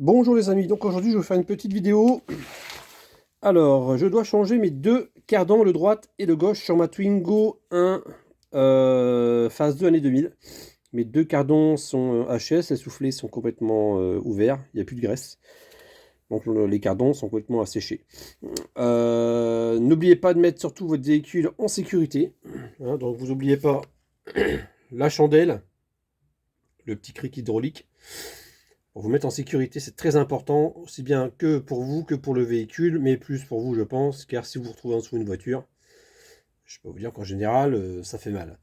Bonjour les amis, donc aujourd'hui je vais vous faire une petite vidéo. Alors, je dois changer mes deux cardans, le droite et le gauche, sur ma Twingo 1 phase 2 année 2000. Mes deux cardans sont HS, les soufflets sont complètement ouverts, il n'y a plus de graisse. Donc les cardans sont complètement asséchés. N'oubliez pas de mettre surtout votre véhicule en sécurité. Hein, donc vous n'oubliez pas la chandelle, le petit cric hydraulique. Pour vous mettre en sécurité, c'est très important, aussi bien que pour vous que pour le véhicule, mais plus pour vous, je pense, car si vous vous retrouvez en dessous d'une voiture, je peux vous dire qu'en général, ça fait mal.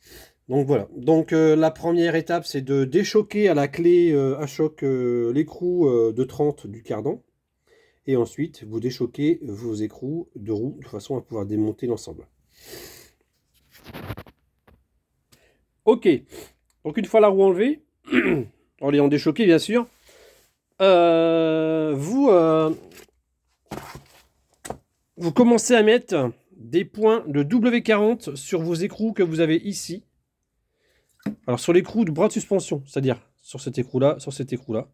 Donc voilà. Donc la première étape, c'est de déchoquer à la clé à choc l'écrou de 30 du cardan. Et ensuite, vous déchoquez vos écrous de roue de façon à pouvoir démonter l'ensemble. Ok. Donc une fois la roue enlevée, en l'ayant déchoqué bien sûr, vous commencez à mettre des points de W40 sur vos écrous que vous avez ici. Alors sur l'écrou de bras de suspension, c'est-à-dire sur cet écrou-là, sur cet écrou-là.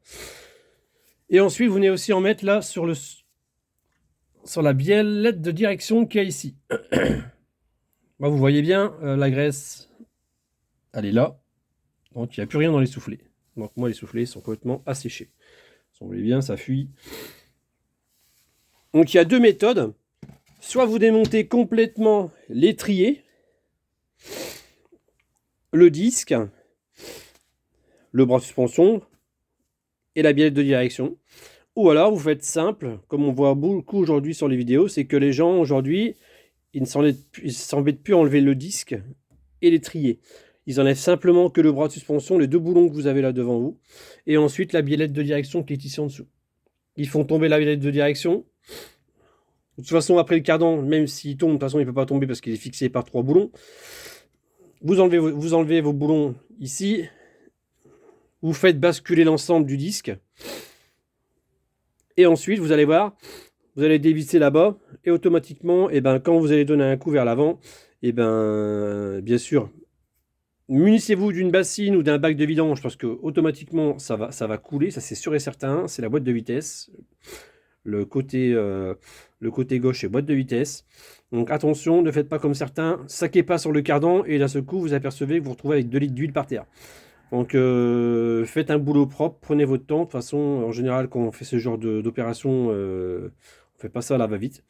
Et ensuite, vous venez aussi en mettre là sur la biellette de direction qu'il y a ici. Là, vous voyez bien, la graisse, elle est là. Donc il n'y a plus rien dans les soufflets. Donc moi, les soufflets sont complètement asséchés. Vous voyez bien, ça fuit. Donc il y a deux méthodes. Soit vous démontez complètement l'étrier, le disque, le bras de suspension et la biellette de direction. Ou alors vous faites simple, comme on voit beaucoup aujourd'hui sur les vidéos, c'est que les gens aujourd'hui, ils ne s'embêtent plus à enlever le disque et l'étrier. Ils enlèvent simplement que le bras de suspension, les deux boulons que vous avez là devant vous, et ensuite la biellette de direction qui est ici en dessous. Ils font tomber la biellette de direction. De toute façon, après le cardan, même s'il tombe, de toute façon, il ne peut pas tomber parce qu'il est fixé par trois boulons. Vous enlevez vos boulons ici. Vous faites basculer l'ensemble du disque. Et ensuite, vous allez voir, vous allez dévisser là-bas. Et automatiquement, quand vous allez donner un coup vers l'avant, bien sûr, munissez-vous d'une bassine ou d'un bac de vidange parce que automatiquement, ça va couler. Ça, c'est sûr et certain. C'est la boîte de vitesse. Le côté gauche est boîte de vitesse. Donc attention, ne faites pas comme certains, saquez pas sur le cardan et d'un seul coup vous apercevez que vous vous retrouvez avec 2 litres d'huile par terre. Donc faites un boulot propre, prenez votre temps. De toute façon, en général, quand on fait ce genre d'opération, on fait pas ça à la va-vite.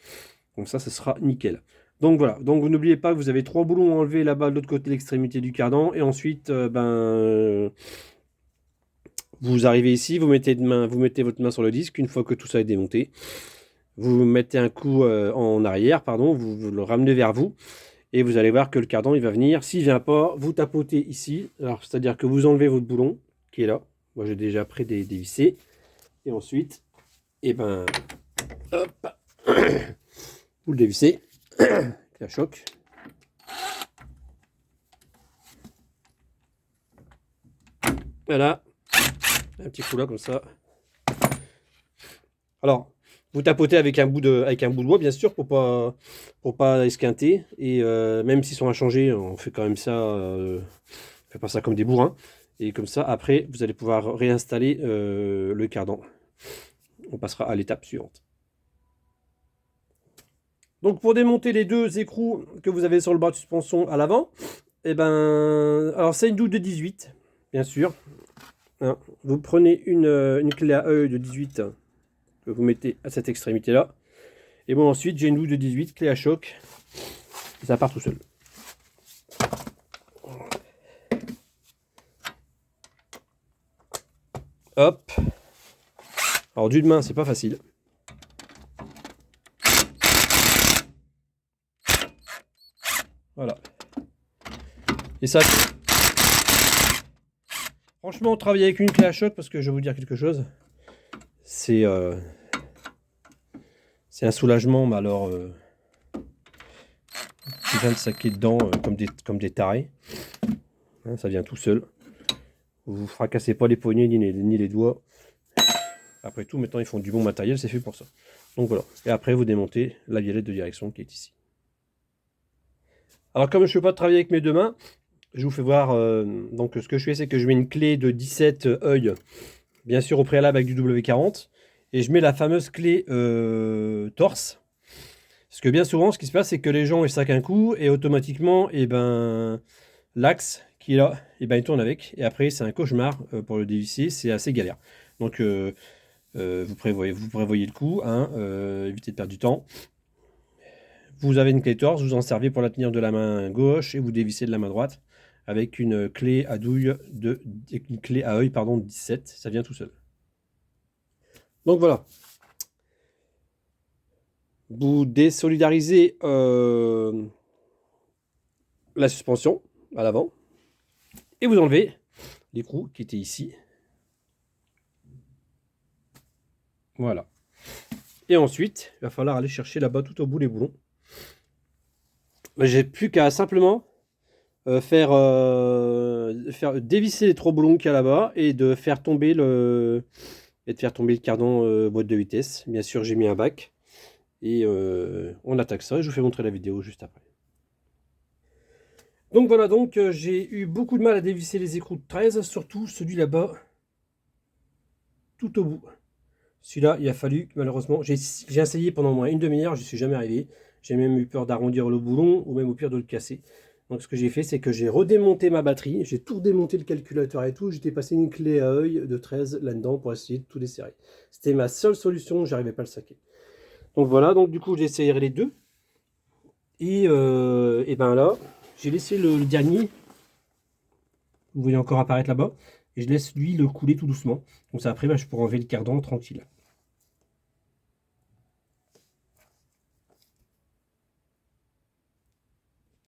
Donc ça, ce sera nickel. Donc voilà, donc vous n'oubliez pas que vous avez 3 boulons à enlever là-bas de l'autre côté de l'extrémité du cardan. Et ensuite, vous arrivez ici, vous mettez votre main sur le disque. Une fois que tout ça est démonté, vous mettez un coup en arrière, pardon, vous le ramenez vers vous. Et vous allez voir que le cardan, il va venir. S'il ne vient pas, vous tapotez ici. Alors, c'est-à-dire que vous enlevez votre boulon, qui est là. Moi, j'ai déjà prêt dévissé. Et ensuite, hop, vous le dévissez. La choc. Voilà. Un petit coup là, comme ça. Alors, vous tapotez avec un bout de bois, bien sûr, pour pas esquinter. Et même s'ils sont inchangés, on fait quand même ça. On fait pas ça comme des bourrins. Et comme ça, après, vous allez pouvoir réinstaller le cardan. On passera à l'étape suivante. Donc pour démonter les deux écrous que vous avez sur le bras de suspension à l'avant, alors c'est une douille de 18, bien sûr. Hein, vous prenez une clé à œil de 18 que vous mettez à cette extrémité là. Et bon, ensuite j'ai une douille de 18, clé à choc, et ça part tout seul. Hop. Alors d'une main, c'est pas facile. Voilà. Et ça, franchement, travailler avec une clé à choc, parce que je vais vous dire quelque chose, c'est un soulagement, mais alors, tu viens de saquer dedans comme des tarés. Hein, ça vient tout seul. Vous ne fracassez pas les poignets ni les doigts. Après tout, maintenant, ils font du bon matériel, c'est fait pour ça. Donc voilà. Et après, vous démontez la violette de direction qui est ici. Alors, comme je ne peux pas travailler avec mes deux mains, je vous fais voir. Donc, ce que je fais, c'est que je mets une clé de 17 œils bien sûr au préalable avec du W40, et je mets la fameuse clé torse. Parce que bien souvent, ce qui se passe, c'est que les gens ils saquent un coup et automatiquement, et ben, l'axe qui est là, et ben, il tourne avec. Et après, c'est un cauchemar pour le dévisser, c'est assez galère. Donc, vous prévoyez le coup, hein, évitez de perdre du temps. Vous avez une clé torse, vous en servez pour la tenir de la main gauche et vous dévissez de la main droite avec une clé à douille une clé à œil pardon, de 17, ça vient tout seul. Donc voilà. Vous désolidarisez la suspension à l'avant et vous enlevez l'écrou qui était ici. Voilà. Et ensuite, il va falloir aller chercher là-bas tout au bout les boulons. J'ai plus qu'à simplement faire dévisser les 3 boulons qu'il y a là-bas et de faire tomber le cardan boîte de vitesse. Bien sûr, j'ai mis un bac et on attaque ça. Je vous fais montrer la vidéo juste après. Donc voilà, donc j'ai eu beaucoup de mal à dévisser les écrous de 13, surtout celui là-bas, tout au bout. Celui-là, il a fallu, malheureusement, j'ai essayé pendant au moins une demi-heure, je ne suis jamais arrivé. J'ai même eu peur d'arrondir le boulon ou même au pire de le casser. Donc ce que j'ai fait, c'est que j'ai redémonté ma batterie, j'ai tout redémonté le calculateur et tout, j'étais passé une clé à œil de 13 là-dedans pour essayer de tout desserrer. C'était ma seule solution, j'arrivais pas à le saquer. Donc voilà, donc du coup j'ai essayé les deux. Et ben là, j'ai laissé le dernier, vous voyez encore apparaître là-bas, et je laisse lui le couler tout doucement. Comme ça après, ben, je pourrai enlever le cardan tranquille.